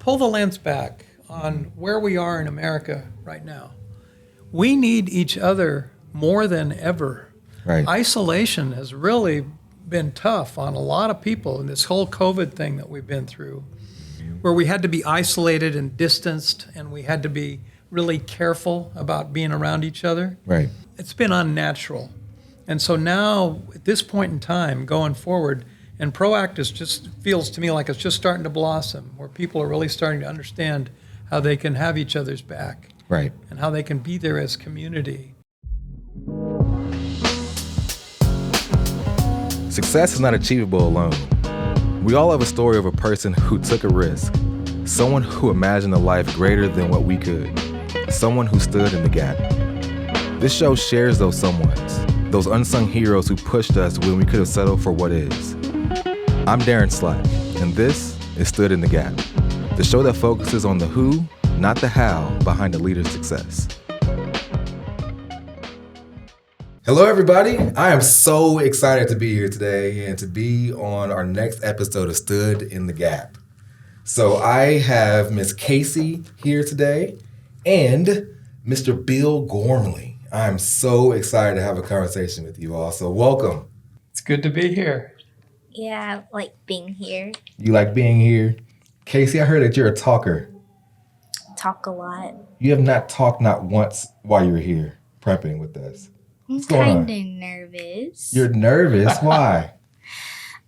pull the lens back on where we are in America right now. We need each other more than ever. Right. Isolation has really been tough on a lot of people in this whole COVID thing that we've been through, where we had to be isolated and distanced, and we had to be really careful about being around each other. Right. It's been unnatural. And so now, at this point in time, going forward, and ProAct just feels to me like it's just starting to blossom, where people are really starting to understand how they can have each other's back. Right. And how they can be there as community. Success is not achievable alone. We all have a story of a person who took a risk, someone who imagined a life greater than what we could, someone who stood in the gap. This show shares those someones, those unsung heroes who pushed us when we could have settled for what is. I'm Derrin Slack, and this is Stood in the Gap, the show that focuses on the who, not the how, behind a leader's success. Hello, everybody. I am so excited to be here today and to be on our next episode of Stood in the Gap. So I have Miss Kaycee here today and Mr. Bill Ghormley. I'm so excited to have a conversation with you all. So welcome. It's good to be here. Yeah, I like being here. You like being here? Kaycee, I heard that you're a talker. Talk a lot. You have not talked not once while you were here prepping with us. I'm kind of nervous. You're nervous? Why?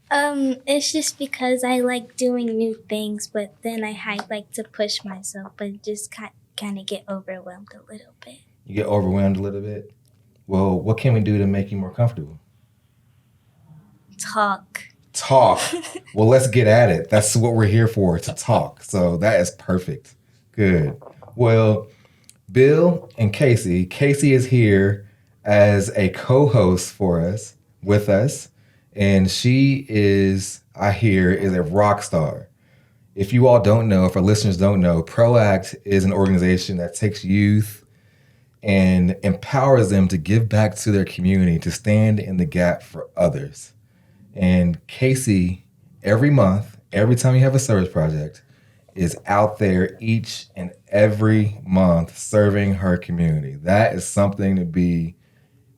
It's just because I like doing new things, but then I like to push myself, but just kind of get overwhelmed a little bit. You get overwhelmed a little bit? Well, what can we do to make you more comfortable? Talk. Well, let's get at it. That's what we're here for, to talk. So that is perfect. Good. Well, Bill and Kaycee. Kaycee is here as a co-host for us, with us. And she is, I hear, is a rock star. If you all don't know, if our listeners don't know, ProAct is an organization that takes youth and empowers them to give back to their community, to stand in the gap for others. And Kaycee, every month, every time you have a service project, is out there each and every month serving her community. That is something to be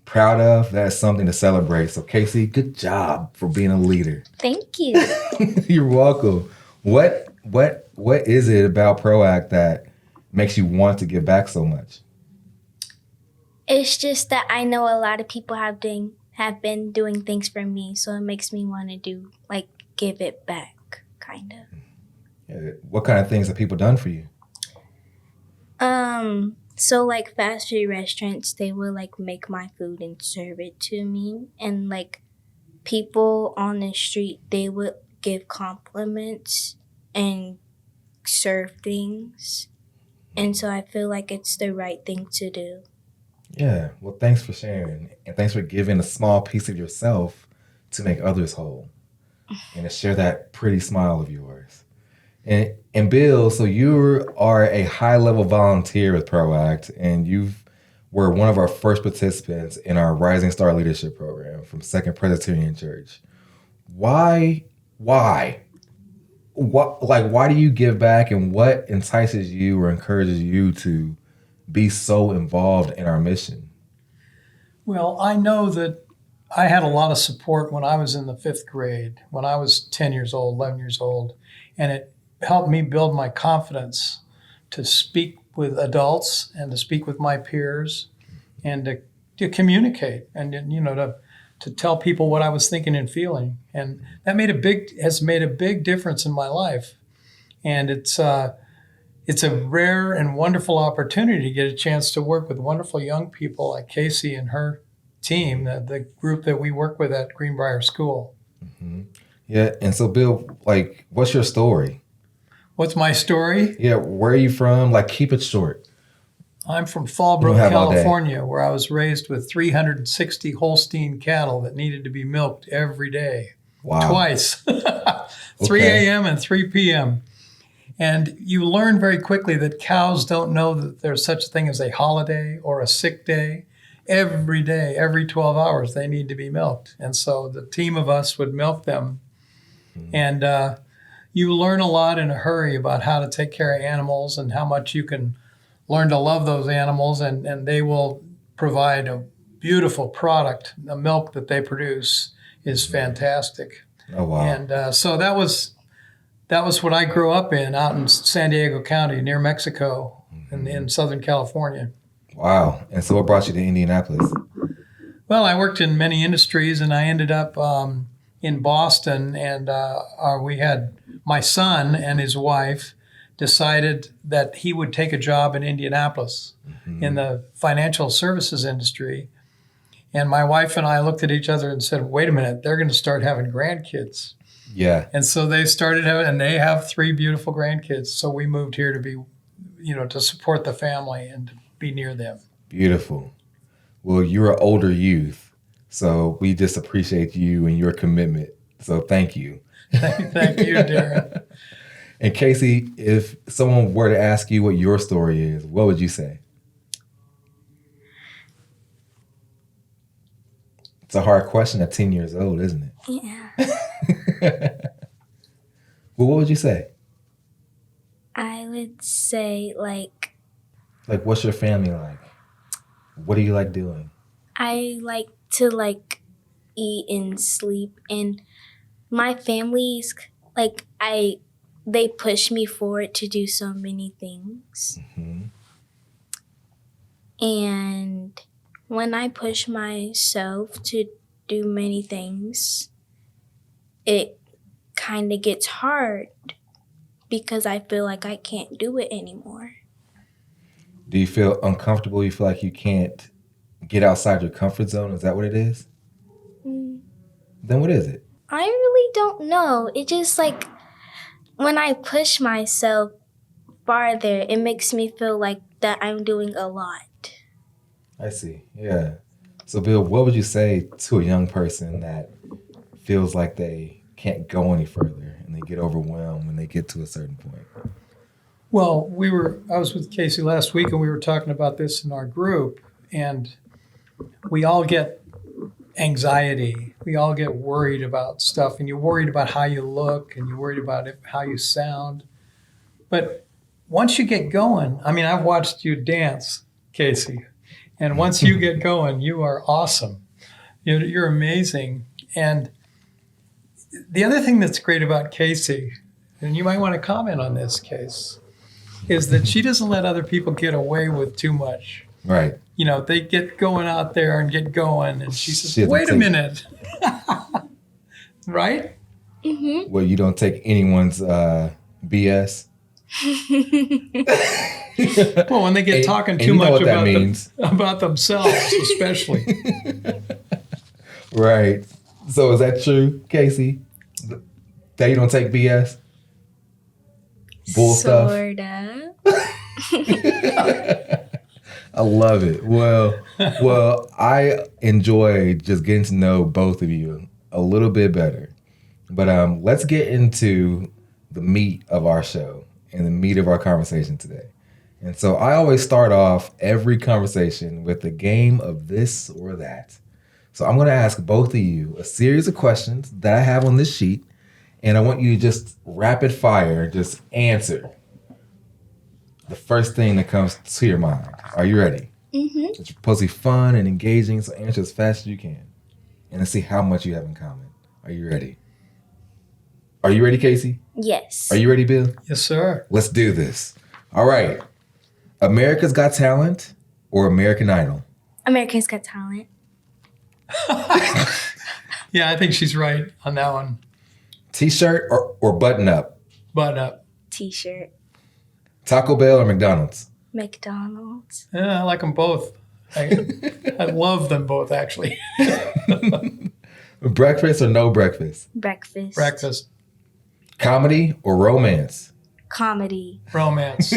proud of. That is something to celebrate. So Kaycee, good job for being a leader. Thank you. You're welcome. What is it about ProAct that makes you want to give back so much? It's just that I know a lot of people have been doing things for me, so it makes me want to give it back, kind of. Yeah. What kind of things have people done for you? So fast food restaurants, they will make my food and serve it to me. And people on the street, they would give compliments and serve things. And so I feel like it's the right thing to do. Yeah. Well, thanks for sharing. And thanks for giving a small piece of yourself to make others whole and to share that pretty smile of yours. And Bill, so you are a high-level volunteer with ProAct, and you were one of our first participants in our Rising Star Leadership Program from Second Presbyterian Church. Why do you give back, and what entices you or encourages you to be so involved in our mission? Well, I know that I had a lot of support when I was in the 5th grade, when I was 10 years old, 11 years old, and it helped me build my confidence to speak with adults and to speak with my peers and to communicate and to tell people what I was thinking and feeling. And that has made a big difference in my life. And it's a rare and wonderful opportunity to get a chance to work with wonderful young people like Kaycee and her team, the group that we work with at Greenbrier School. Mm-hmm. Yeah. And so Bill, what's your story? What's my story? Yeah, where are you from? Keep it short. I'm from Fallbrook, California, where I was raised with 360 Holstein cattle that needed to be milked every day. Wow. Twice. 3 a.m. and 3 p.m. And you learn very quickly that cows don't know that there's such a thing as a holiday or a sick day. Every day, every 12 hours, they need to be milked. And so the team of us would milk them. And you learn a lot in a hurry about how to take care of animals and how much you can learn to love those animals, and they will provide a beautiful product. The milk that they produce is fantastic. Oh, wow. And so that was what I grew up in, out in San Diego County near Mexico in Southern California. Wow. And so what brought you to Indianapolis? Well, I worked in many industries, and I ended up in Boston, and we had my son and his wife decided that he would take a job in Indianapolis in the financial services industry. And my wife and I looked at each other and said, wait a minute, they're going to start having grandkids. Yeah. And so they started having, and they have 3 beautiful grandkids. So we moved here to be, to support the family and to be near them. Beautiful. Well, you're an older youth, so we just appreciate you and your commitment. So thank you. Thank you, Derrin. And Kaycee, if someone were to ask you what your story is, what would you say? It's a hard question at 10 years old, isn't it? Yeah. Well, what would you say? I would say, like, what's your family like? What do you like doing? I like to, like, eat and sleep. And my family's, like, they push me forward to do so many things. Mm-hmm. And when I push myself to do many things, it kind of gets hard because I feel like I can't do it anymore. Do you feel uncomfortable? You feel like you can't get outside your comfort zone? Is that what it is? Then what is it? I really don't know. It just, like, when I push myself farther, it makes me feel like that I'm doing a lot. I see. Yeah. So, Bill, what would you say to a young person that feels like they can't go any further and they get overwhelmed when they get to a certain point? Well, I was with Kaycee last week, and we were talking about this in our group, and we all get anxiety. We all get worried about stuff, and you're worried about how you look, and you're worried about how you sound. But once you get going, I mean, I've watched you dance, Kaycee, and once you get going, you are awesome. You're amazing. And the other thing that's great about Kaycee, and you might want to comment on this, Case, is that she doesn't let other people get away with too much. Right. They get going out there and get going, and she says, She wait a doesn't minute. Right? Mm-hmm. Well, you don't take anyone's BS. Well, when they get talking too you know much what that means. about themselves, especially. Right. So is that true, Kaycee? That you don't take BS? Bull stuff? Sorta. I love it. Well, I enjoy just getting to know both of you a little bit better. But let's get into the meat of our show and the meat of our conversation today. And so I always start off every conversation with a game of this or that. So I'm going to ask both of you a series of questions that I have on this sheet, and I want you to just rapid fire, just answer the first thing that comes to your mind. Are you ready? Mm-hmm. It's supposed to be fun and engaging, so answer as fast as you can. And let's see how much you have in common. Are you ready? Are you ready, Kaycee? Yes. Are you ready, Bill? Yes, sir. Let's do this. All right. America's Got Talent or American Idol? America's Got Talent. Yeah, I think she's right on that one. T-shirt or button up? Button up. T-shirt. Taco Bell or McDonald's? McDonald's. Yeah, I like them both. I love them both, actually. Breakfast or no breakfast? Breakfast. Breakfast. Comedy or romance? Comedy. Romance.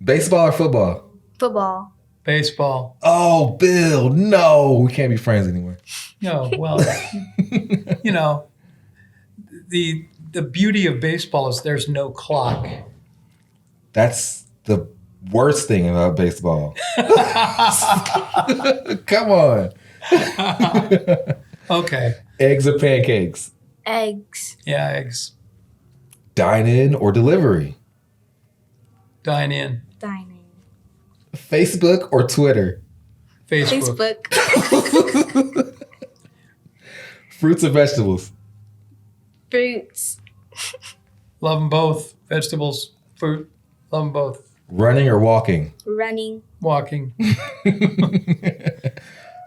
Baseball or football? Football. Baseball. Oh, Bill, no. We can't be friends anymore. No, well, the beauty of baseball is there's no clock. That's the worst thing about baseball. Come on. Okay. Eggs or pancakes? Eggs. Yeah, eggs. Dine in or delivery? Dine in. Dining. Facebook or Twitter? Facebook. Facebook. Fruits or vegetables? Fruits. Love them both. Vegetables, fruit. Love them both. Running or walking? Running. Walking.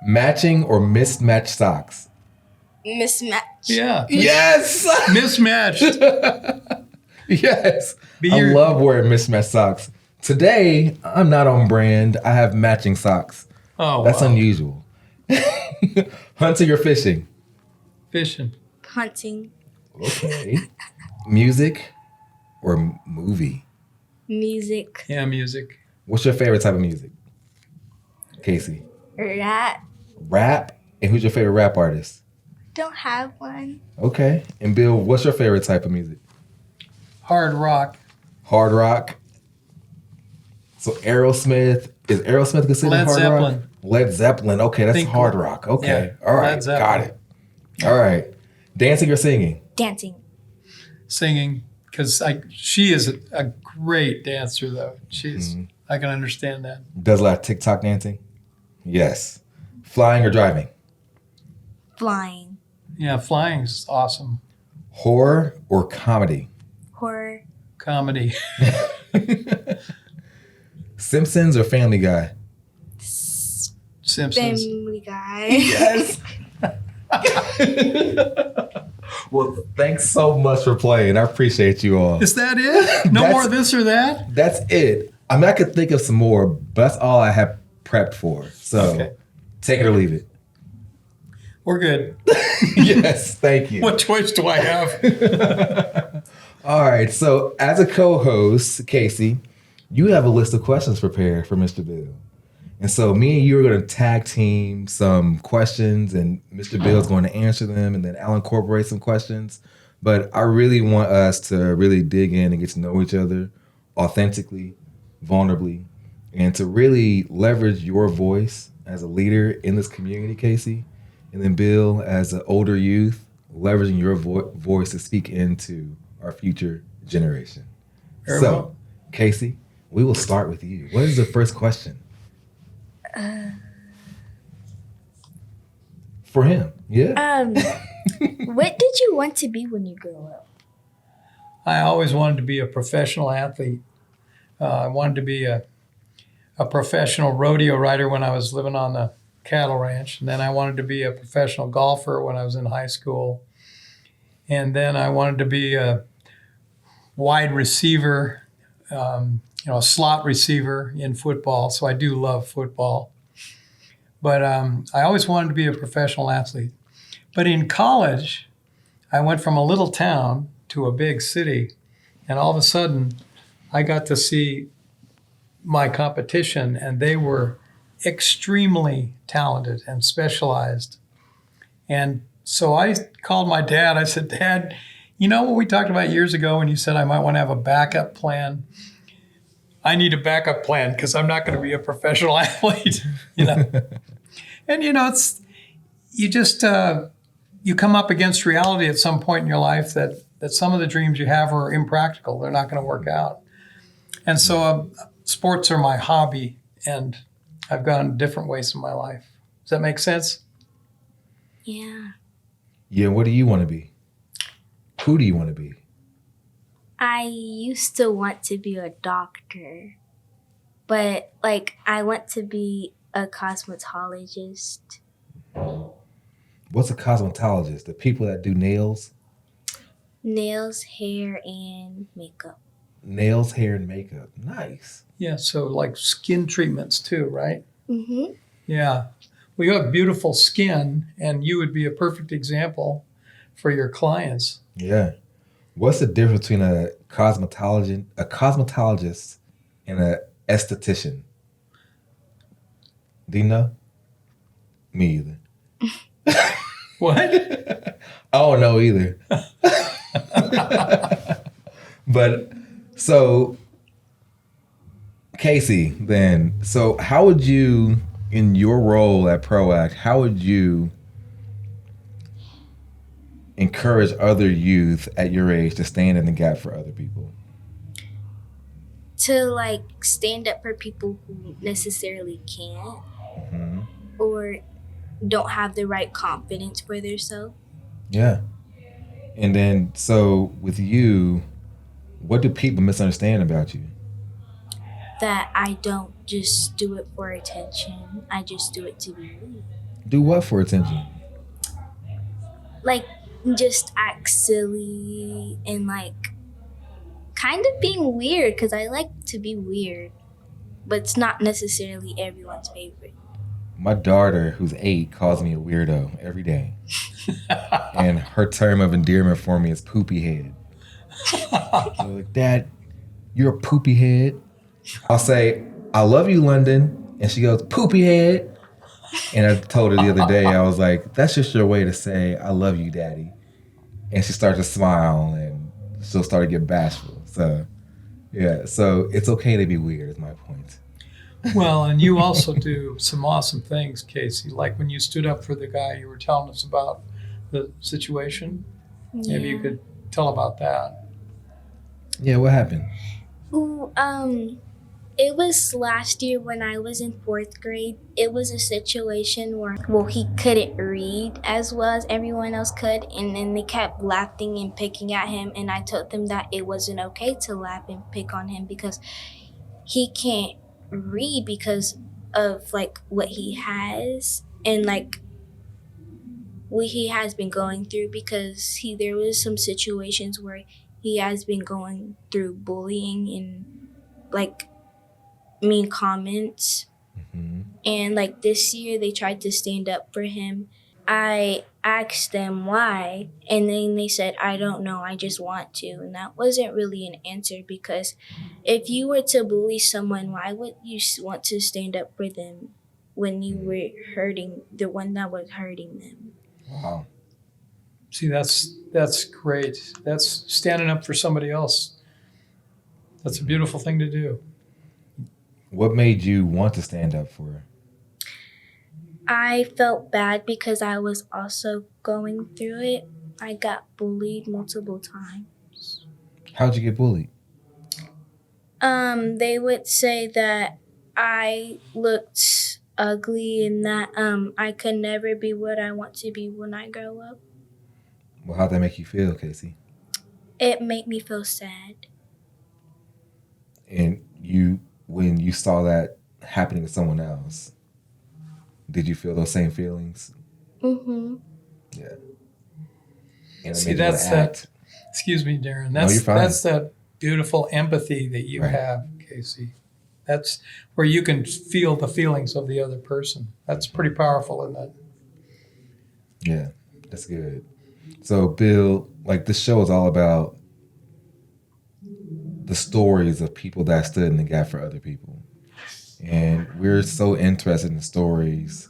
Matching or mismatched socks? Mismatch. Yeah. Yes! Mismatched. Yes. Be I your- love wearing mismatched socks. Today, I'm not on brand. I have matching socks. Oh, That's wow. unusual. Hunting or fishing? Fishing. Hunting. Okay. Music or movie? Music. Yeah, music. What's your favorite type of music? Kaycee? Rap. Rap? And who's your favorite rap artist? Don't have one. Okay. And Bill, what's your favorite type of music? Hard rock. Hard rock. So Aerosmith, is Aerosmith considered Led hard Zeppelin. rock? Led Zeppelin. Okay, that's Think- hard rock. Okay. Yeah, All Led right. Zeppelin. Got it. All right. Dancing or singing? Dancing. Singing. Because she is a great dancer, though. She's. I can understand that. Does a lot of TikTok dancing? Yes. Flying or driving? Flying. Yeah, flying's awesome. Horror or comedy? Horror. Comedy. Simpsons or Family Guy? Simpsons. Family Guy. Yes. Well, thanks so much for playing. I appreciate you all. Is that it? No That's- more of this or that? That's it. I mean, I could think of some more, but that's all I have prepped for. So Okay. take it or leave it. We're good. Yes, thank you. What choice do I have? All right. So as a co-host, Kaycee, you have a list of questions prepared for Mr. Bill. And so me and you are going to tag team some questions, and Mr. Bill is going to answer them, and then I'll incorporate some questions. But I really want us to really dig in and get to know each other authentically, vulnerably, and to really leverage your voice as a leader in this community, Kaycee. And then Bill, as an older youth, leveraging your voice to speak into our future generation. Very So, well. Kaycee, we will start with you. What is the first question? For him, yeah. What did you want to be when you grew up? I always wanted to be a professional athlete. I wanted to be a professional rodeo rider when I was living on the cattle ranch. And then I wanted to be a professional golfer when I was in high school. And then I wanted to be a wide receiver, a slot receiver in football. So I do love football. But I always wanted to be a professional athlete. But in college, I went from a little town to a big city. And all of a sudden, I got to see my competition, and they were extremely talented and specialized. And so I called my dad. I said, Dad, you know what we talked about years ago when you said I might want to have a backup plan? I need a backup plan because I'm not going to be a professional athlete, And it's you just you come up against reality at some point in your life that some of the dreams you have are impractical. They're not going to work out. And so sports are my hobby, and I've gone different ways in my life. Does that make sense? Yeah. Yeah, what do you want to be? Who do you want to be? I used to want to be a doctor, but I want to be a cosmetologist. What's a cosmetologist? The people that do nails? Nails, hair, and makeup. Nails, hair, and makeup. Nice. Yeah, so like skin treatments too, right? Mm-hmm. Yeah. Well, you have beautiful skin, and you would be a perfect example for your clients. Yeah. What's the difference between a cosmetologist and an esthetician? Do you know? Me either. What? I don't know either. But so, Kaycee, then, so how would you, in your role at ProAct, how would you encourage other youth at your age to stand in the gap for other people? To like stand up for people who necessarily can't Hmm. or don't have the right confidence for themselves. Yeah. And then, so with you, what do people misunderstand about you? That I don't just do it for attention. I just do it to be me. Do what for attention? Like just act silly and like kind of being weird because I like to be weird, but it's not necessarily everyone's favorite. My daughter, who's 8, calls me a weirdo every day. And her term of endearment for me is poopy head. So like, Dad, you're a poopy head. I'll say, I love you, London. And she goes, poopy head. And I told her the other day, I was like, that's just your way to say, I love you, Daddy. And she started to smile and she'll start to get bashful. So, yeah, so it's okay to be weird, is my point. Well, and you also do some awesome things, Kaycee. Like when you stood up for the guy you were telling us about the situation. Maybe you could tell about that. Yeah, what happened? Ooh, it was last year when I was in 4th grade. It was a situation where, well, he couldn't read as well as everyone else could, and then they kept laughing and picking at him. And I told them that it wasn't okay to laugh and pick on him because he can't read because of like what he has and like what he has been going through because there was some situations where he has been going through bullying and like mean comments. Hmm. And like this year they tried to stand up for him. I asked them why, and then they said, I don't know, I just want to. And that wasn't really an answer because if you were to bully someone, why would you want to stand up for them when you were hurting the one that was hurting them? Wow. See, that's great. That's standing up for somebody else. That's a beautiful thing to do. What made you want to stand up for her? I felt bad because I was also going through it. I got bullied multiple times. How'd you get bullied? They would say that I looked ugly and that I could never be what I want to be when I grow up. Well, how'd that make you feel, Kaycee? It made me feel sad. And when you saw that happening to someone else, did you feel those same feelings? Mm-hmm. Yeah. And it See, made you wanna that's that. act. Excuse me, Derrin. No, you're fine. That's that beautiful empathy that you Right. have, Kaycee. That's where you can feel the feelings of the other person. That's pretty powerful, isn't it? Yeah, that's good. So, Bill, like this show is all about the stories of people that stood in the gap for other people. And we're so interested in the stories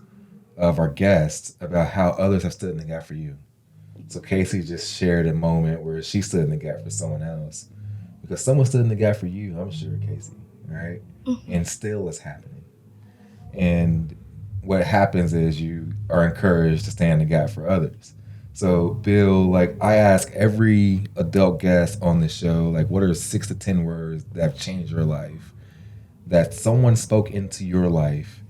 of our guests about how others have stood in the gap for you. So Kaycee just shared a moment where she stood in the gap for someone else. Because someone stood in the gap for you, I'm sure, Kaycee, right? Mm-hmm. And still it's happening. And what happens is you are encouraged to stand in the gap for others. So, Bill, like I ask every adult guest on the show, like, what are 6 to 10 words that have changed your life? That someone spoke into your life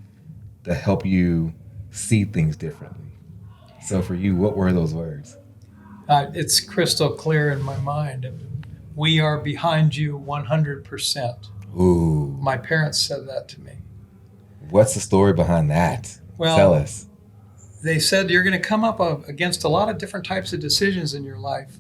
to help you see things differently. So, for you, what were those words? It's crystal clear in my mind. We are behind you 100%. Ooh. My parents said that to me. What's the story behind that? Well, Tell us. They said you're going to come up against a lot of different types of decisions in your life.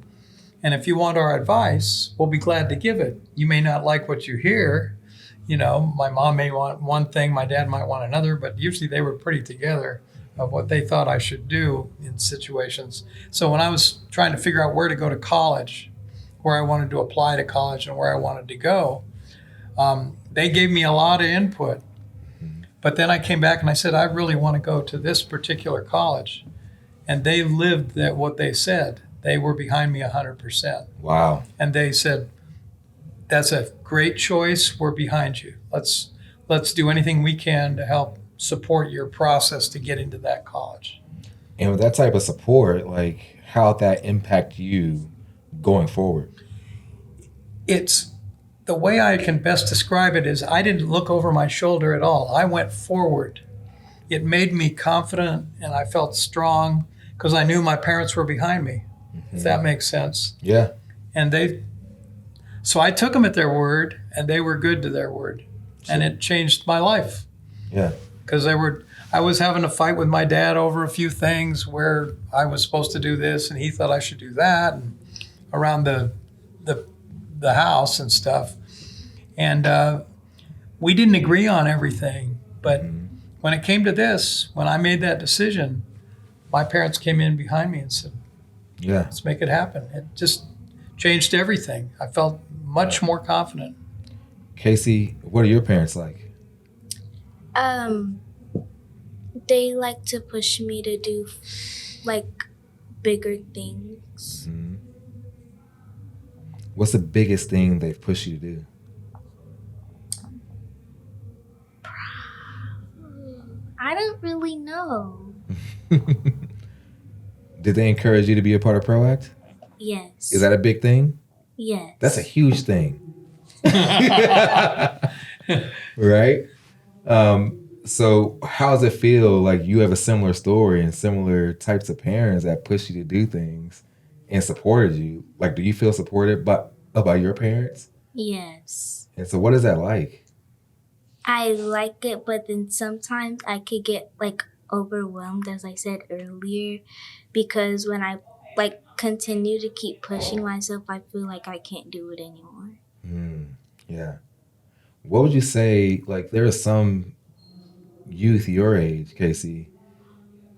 And if you want our advice, we'll be glad to give it. You may not like what you hear. You know, my mom may want one thing, my dad might want another, but usually they were pretty together of what they thought I should do in situations. So when I was trying to figure out where to go to college, where I wanted to apply to college and where I wanted to go, they gave me a lot of input. But then I came back and I said, I really want to go to this particular college. And they lived that what they said. They were behind me 100%. Wow. And they said, that's a great choice. We're behind you. Let's do anything we can to help support your process to get into that college. And with that type of support, like, how that impact you going forward? It's the way I can best describe it is I didn't look over my shoulder at all. I went forward. It made me confident and I felt strong because I knew my parents were behind me, if that makes sense. Yeah. And so I took them at their word and they were good to their word. And it changed my life Yeah. because I was having a fight with my dad over a few things where I was supposed to do this and he thought I should do that, and around the house and stuff. And we didn't agree on everything. But when it came to this, when I made that decision, my parents came in behind me and said, Yeah. let's make it happen. It just changed everything. I felt much more confident. Kaycee, what are your parents like? They like to push me to do like bigger things. Mhm. What's the biggest thing they've pushed you to do? I don't really know. Did they encourage you to be a part of ProAct? Yes. Is that a big thing? Yes. That's a huge thing. Right? So how does it feel like you have a similar story and similar types of parents that push you to do things and supported you? Like, do you feel supported by your parents? Yes. And so what is that like? I like it, but then sometimes I could get like overwhelmed, as I said earlier, because when I like continue to keep pushing myself, I feel like I can't do it anymore. Yeah. What would you say, like, there are some youth your age, Kaycee,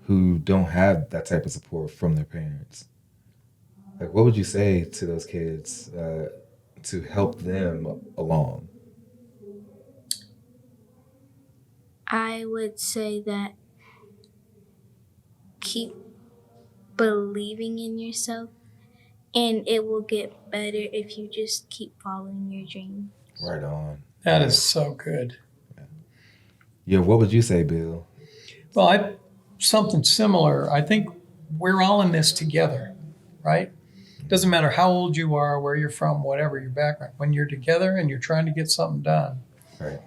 who don't have that type of support from their parents? Like, what would you say to those kids to help them along? I would say that keep believing in yourself, and it will get better if you just keep following your dream. Right on. That is so good. Yeah, what would you say, Bill? Well, something similar. I think we're all in this together, right? It doesn't matter how old you are, where you're from, whatever your background. When you're together and you're trying to get something done, Right.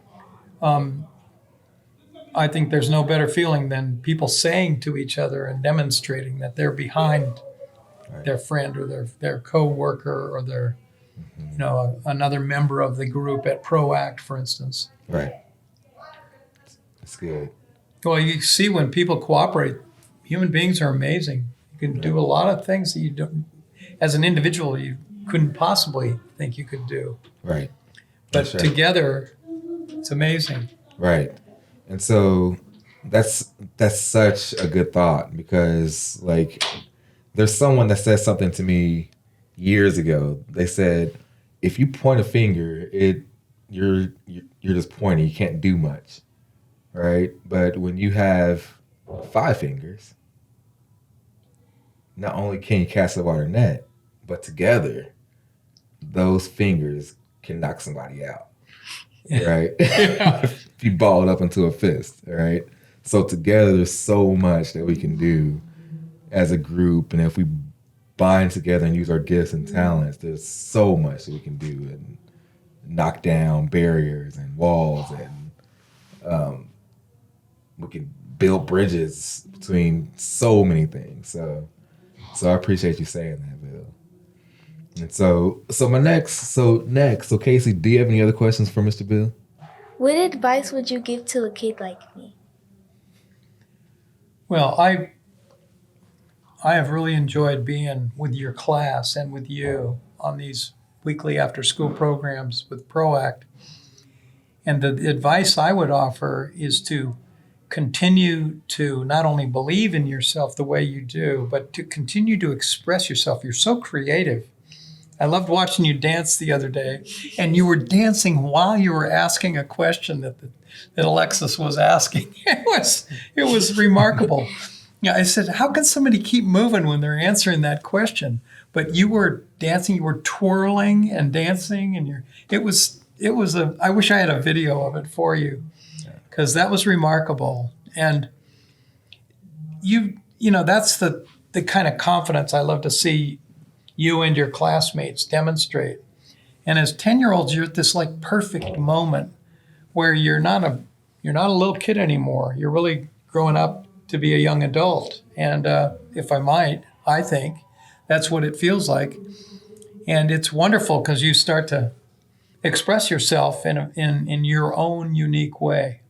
I think there's no better feeling than people saying to each other and demonstrating that they're behind their friend or their co-worker or their, another member of the group at ProAct, for instance. Right. That's good. Well, you see when people cooperate, human beings are amazing. You can do a lot of things that you don't, as an individual, you couldn't possibly think you could do. Right. But That's right. together, it's amazing. Right. And so that's such a good thought, because like there's someone that said something to me years ago. They said, if you point a finger, you're just pointing. You can't do much. Right? But when you have 5 fingers, not only can you cast a wider net, but together those fingers can knock somebody out. Right? If you ball it up into a fist, right? So together there's so much that we can do as a group, and if we bind together and use our gifts and talents, there's so much that we can do and knock down barriers and walls, and we can build bridges between so many things. So I appreciate you saying that, Bill. And so Kaycee, do you have any other questions for Mr. Bill? What advice would you give to a kid like me? Well, I have really enjoyed being with your class and with you on these weekly after-school programs with ProAct. And the advice I would offer is to continue to not only believe in yourself the way you do, but to continue to express yourself. You're so creative. I loved watching you dance the other day, and you were dancing while you were asking a question that Alexis was asking. It was remarkable. Yeah, I said, how can somebody keep moving when they're answering that question? But you were dancing, you were twirling and dancing, and I wish I had a video of it for you, because that was remarkable. And that's the kind of confidence I love to see you and your classmates demonstrate. And as 10-year-olds, you're at this like perfect moment where you're not a little kid anymore. You're really growing up to be a young adult. And if I might, I think that's what it feels like. And it's wonderful because you start to express yourself in your own unique way.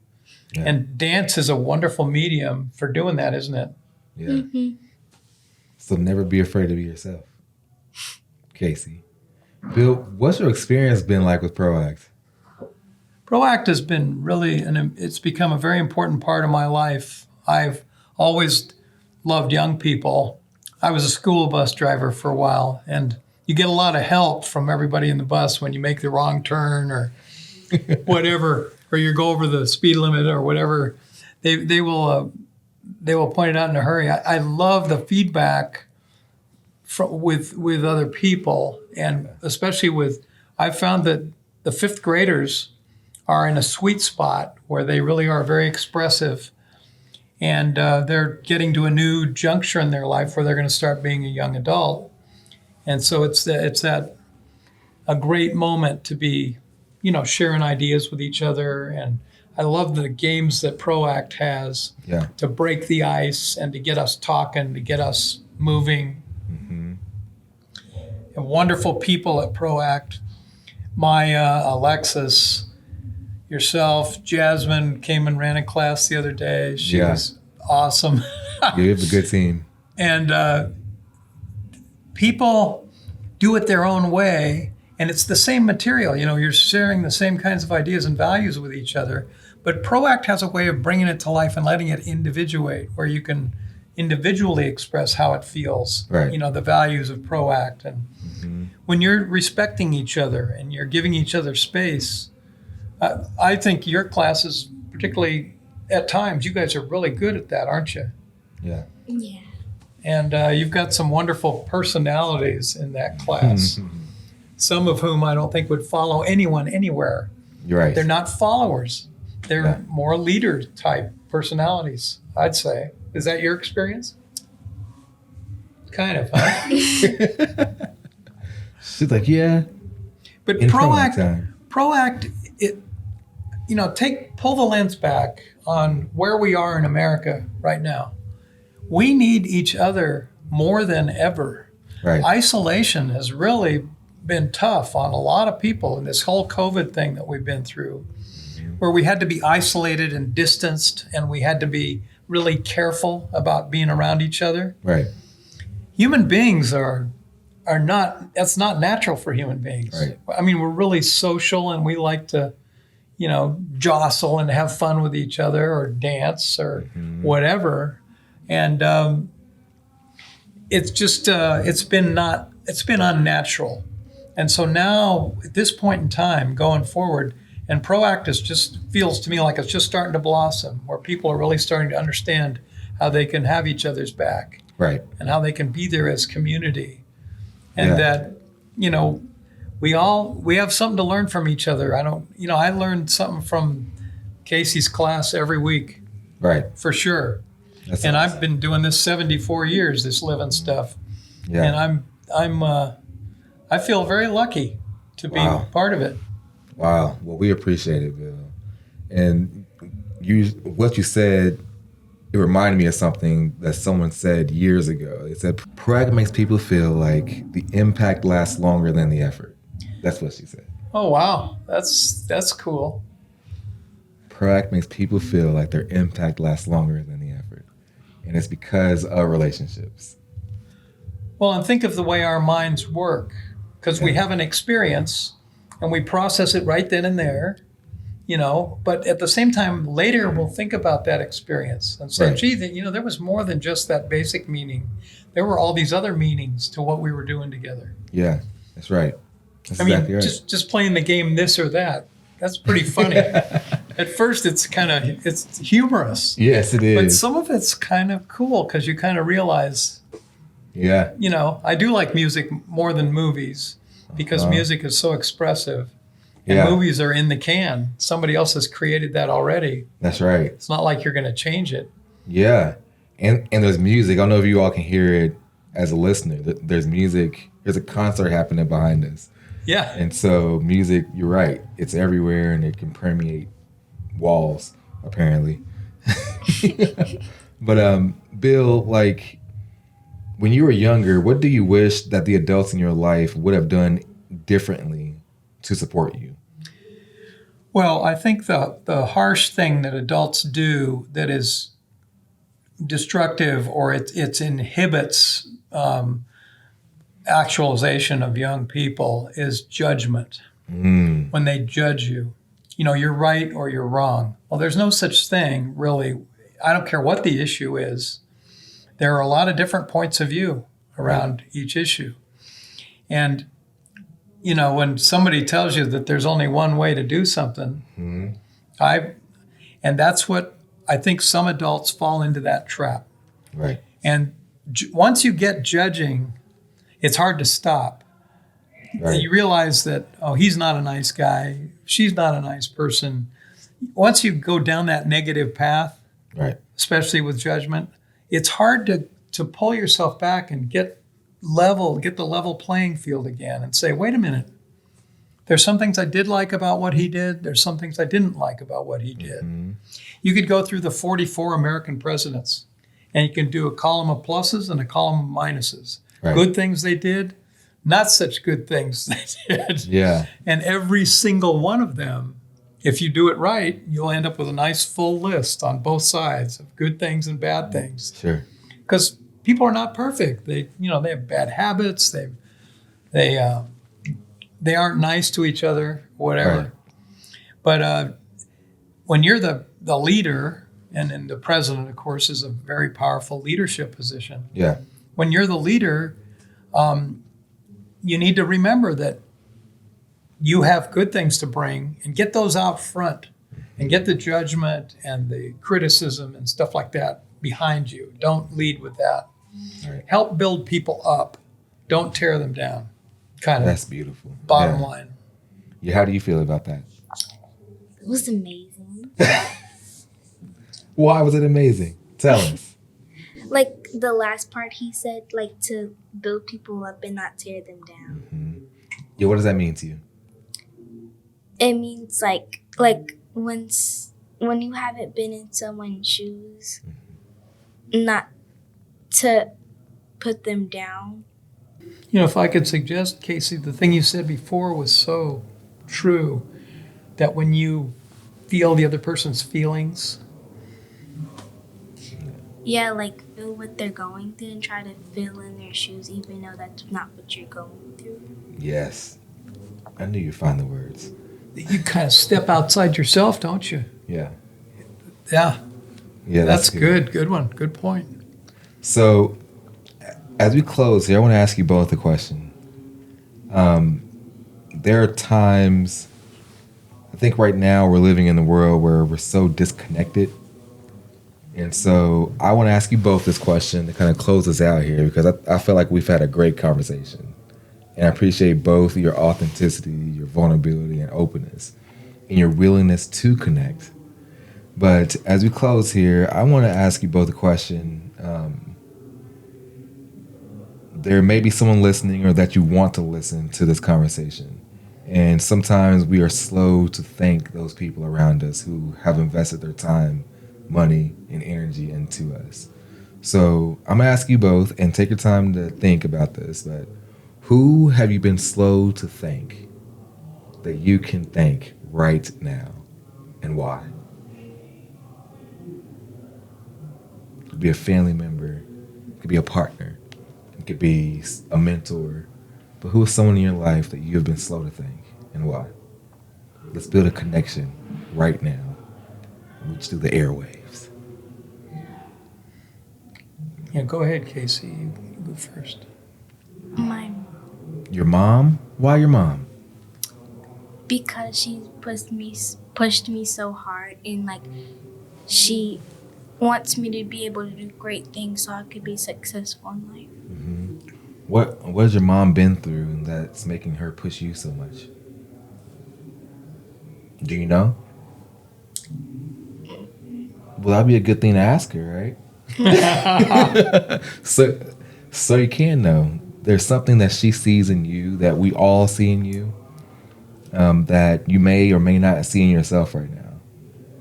Yeah. And dance is a wonderful medium for doing that, isn't it? Yeah. Mm-hmm. So never be afraid to be yourself. Kaycee. Bill, what's your experience been like with ProAct? ProAct has been really, it's become a very important part of my life. I've always loved young people. I was a school bus driver for a while, and you get a lot of help from everybody in the bus when you make the wrong turn or whatever, or you go over the speed limit or whatever. They will point it out in a hurry. I love the feedback with other people, and especially I've found that the fifth graders are in a sweet spot where they really are very expressive, and they're getting to a new juncture in their life where they're going to start being a young adult. And so it's a great moment to be, sharing ideas with each other. And I love the games that ProAct has to break the ice and to get us talking, to get us moving. Mm-hmm. And wonderful people at ProAct. Maya, Alexis, yourself, Jasmine came and ran a class the other day. She was awesome. You have a good team. And people do it their own way, and it's the same material. You're sharing the same kinds of ideas and values with each other. But ProAct has a way of bringing it to life and letting it individuate, where you can individually express how it feels, right. The values of ProAct. And when you're respecting each other and you're giving each other space, I think your classes, particularly at times, you guys are really good at that, aren't you? Yeah. Yeah. And you've got some wonderful personalities in that class, some of whom I don't think would follow anyone anywhere. You're right. They're not followers. They're more leader type personalities, I'd say. Is that your experience? Kind of, huh? She's like, yeah. But In ProAct, pull the lens back on where we are in America right now. We need each other more than ever. Right. Isolation has really been tough on a lot of people in this whole COVID thing that we've been through, where we had to be isolated and distanced, and we had to be really careful about being around each other. Right. Human beings are not, that's not natural for human beings. Right. I mean, we're really social, and we like to, jostle and have fun with each other or dance or whatever. And it's just, it's been unnatural. And so now at this point in time going forward, and ProAct feels to me like it's just starting to blossom, where people are really starting to understand how they can have each other's back. Right. And how they can be there as community. And that, we have something to learn from each other. I learned something from Kaycee's class every week. Right. For sure. That's and awesome. I've been doing this 74 years, this living stuff. Yeah. And I feel very lucky to be part of it. Wow. Well, we appreciate it, Bill. And what you said, it reminded me of something that someone said years ago. It said, ProAct makes people feel like the impact lasts longer than the effort. That's what she said. Oh, wow. That's cool. ProAct makes people feel like their impact lasts longer than the effort. And it's because of relationships. Well, and think of the way our minds work, because we have an experience and we process it right then and there, but at the same time, later we'll think about that experience and say, gee, there was more than just that basic meaning. There were all these other meanings to what we were doing together. Yeah, that's right. That's exactly right. just playing the game this or that. That's pretty funny. At first, it's humorous. Yes, it is. But some of it's kind of cool because you kind of realize, I do like music more than movies because music is so expressive. And movies are in the can. Somebody else has created that already. That's right. It's not like you're going to change it. Yeah. And there's music. I don't know if you all can hear it as a listener. There's music. There's a concert happening behind us. Yeah. And so music, you're right. It's everywhere and it can permeate walls, apparently. But Bill, like when you were younger, what do you wish that the adults in your life would have done differently to support you? Well, I think the harsh thing that adults do that is destructive or it inhibits actualization of young people is judgment. When they judge you, you're right or you're wrong. Well, there's no such thing, really. I don't care what the issue is. There are a lot of different points of view around each issue. And, when somebody tells you that there's only one way to do something, and that's what I think some adults fall into that trap. Right. And once you get judging, it's hard to stop. Right. You realize that, he's not a nice guy. She's not a nice person. Once you go down that negative path, Right. especially with judgment, it's hard to pull yourself back and get the level playing field again and say, wait a minute, there's some things I did like about what he did. There's some things I didn't like about what he did. You could go through the 44 American presidents and you can do a column of pluses and a column of minuses. Right. Good things they did, not such good things they did. Yeah. And every single one of them, if you do it right, you'll end up with a nice full list on both sides of good things and bad things. Sure. Because people are not perfect. They have bad habits. They aren't nice to each other, whatever. Right. But when you're the leader, and then the president, of course, is a very powerful leadership position. Yeah. When you're the leader, you need to remember that you have good things to bring and get those out front and get the judgment and the criticism and stuff like that behind you. Don't lead with that. Right. Help build people up. Don't tear them down. Kind of That's beautiful. bottom line. Yeah. How do you feel about that? It was amazing. Why was it amazing? Tell us. Like the last part he said, like to build people up and not tear them down. Yeah. What does that mean to you? It means like when you haven't been in someone's shoes, not to put them down. If I could suggest, Kaycee, the thing you said before was so true, that when you feel the other person's feelings, Yeah, like feel what they're going through and try to fill in their shoes, even though that's not what you're going through. Yes. I knew you'd find the words. you kind of step outside yourself, don't you? Yeah. Yeah, Yeah. that's good. Good one. Good point. So, as we close here, I want to ask you both a question. There are times, I think right now we're living in a world where we're so disconnected. And so I want to ask you both this question to kind of close us out here, because I feel like we've had a great conversation. And I appreciate both your authenticity, your vulnerability and openness, and your willingness to connect. But as we close here, I want to ask you both a question. There may be someone listening or that you want to listen to this conversation. And sometimes we are slow to thank those people around us who have invested their time, money, and energy into us. So I'm going to ask you both, and take your time to think about this, but who have you been slow to thank that you can thank right now, and why? It could be a family member, it could be a partner, it could be a mentor, but who is someone in your life that you have been slow to thank, and why? Let's build a connection right now, reach through the airwaves. Yeah, go ahead, Kaycee. You go first. My mom, Your mom? Why your mom? because she pushed me so hard, and like she wants me to be able to do great things so I could be successful in life. What has your mom been through that's making her push you so much? Do you know? Well, that'd be a good thing to ask her, right? So you can know there's something that she sees in you that we all see in you, that you may or may not see in yourself right now.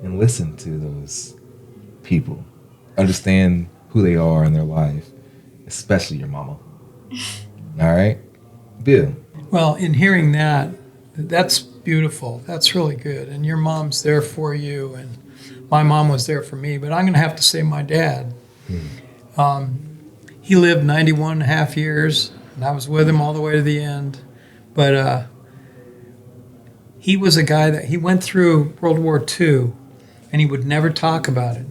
And listen to those people. Understand who they are in their life, especially your mama. All right? Bill. Well, in hearing that, that's beautiful. That's really good. And your mom's there for you, and my mom was there for me. But I'm going to have to say my dad. He lived 91 and a half years, and I was with him all the way to the end. But he was a guy that he went through World War II, and he would never talk about it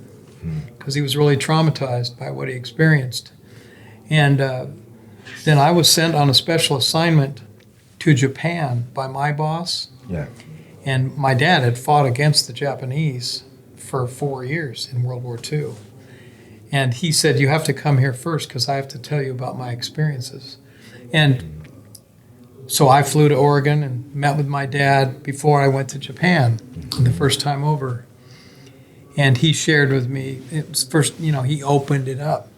because he was really traumatized by what he experienced. And then I was sent on a special assignment to Japan by my boss. Yeah. And my dad had fought against the Japanese for 4 years in World War II. And he said, you have to come here first because I have to tell you about my experiences. And so I flew to Oregon and met with my dad before I went to Japan the first time over. And he shared with me, it was first, he opened it up.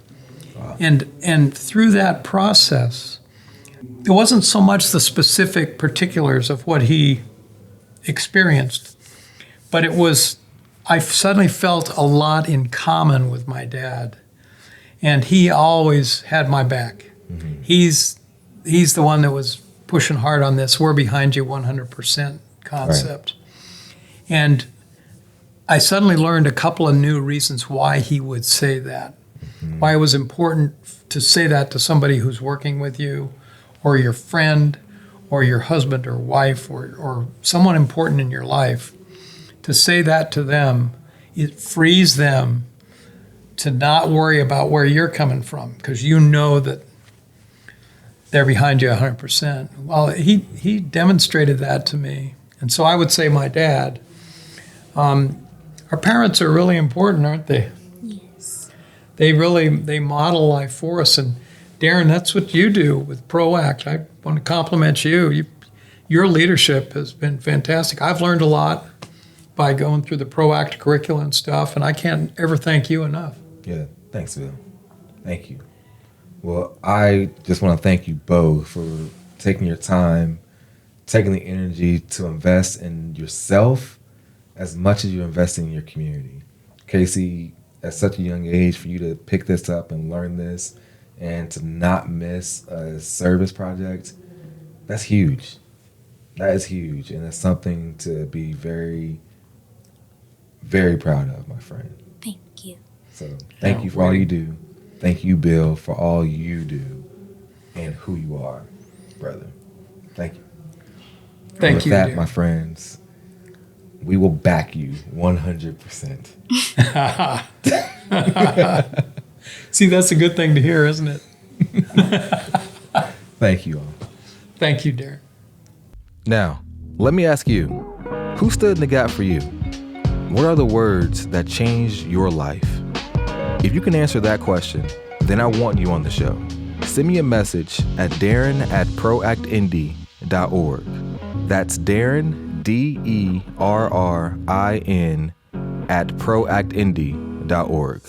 Wow. And through that process, it wasn't so much the specific particulars of what he experienced, but it was, I suddenly felt a lot in common with my dad. And he always had my back. Mm-hmm. He's the one that was pushing hard on this. We're behind you 100% concept. Right. And I suddenly learned a couple of new reasons why he would say that. Mm-hmm. Why it was important to say that to somebody who's working with you, or your friend, or your husband or wife, or someone important in your life. To say that to them, it frees them to not worry about where you're coming from, because you know that they're behind you 100%. Well, he demonstrated that to me. And so I would say my dad. Our parents are really important, aren't they? Yes. They model life for us. And Derrin, that's what you do with ProAct. I want to compliment you. Your leadership has been fantastic. I've learned a lot by going through the ProAct curriculum and stuff, and I can't ever thank you enough. Yeah, thanks, Bill. Thank you. Well, I just want to thank you both for taking your time, taking the energy to invest in yourself as much as you invest in your community. Kaycee, at such a young age, for you to pick this up and learn this and to not miss a service project, that's huge. That is huge, and it's something to be very, very proud of, my friend. Thank you. So thank you for all you do. Thank you, Bill, for all you do and who you are, brother. Thank you. Thank with you, that, dear. my friends, we will back you 100%. See, that's a good thing to hear, isn't it? Thank you all. Thank you, Derrin. Now, let me ask you, who stood in the gap for you? What are the words that changed your life? If you can answer that question, then I want you on the show. Send me a message at Derrin@proactnd.org. That's Derrin, DERRIN, @proactnd.org.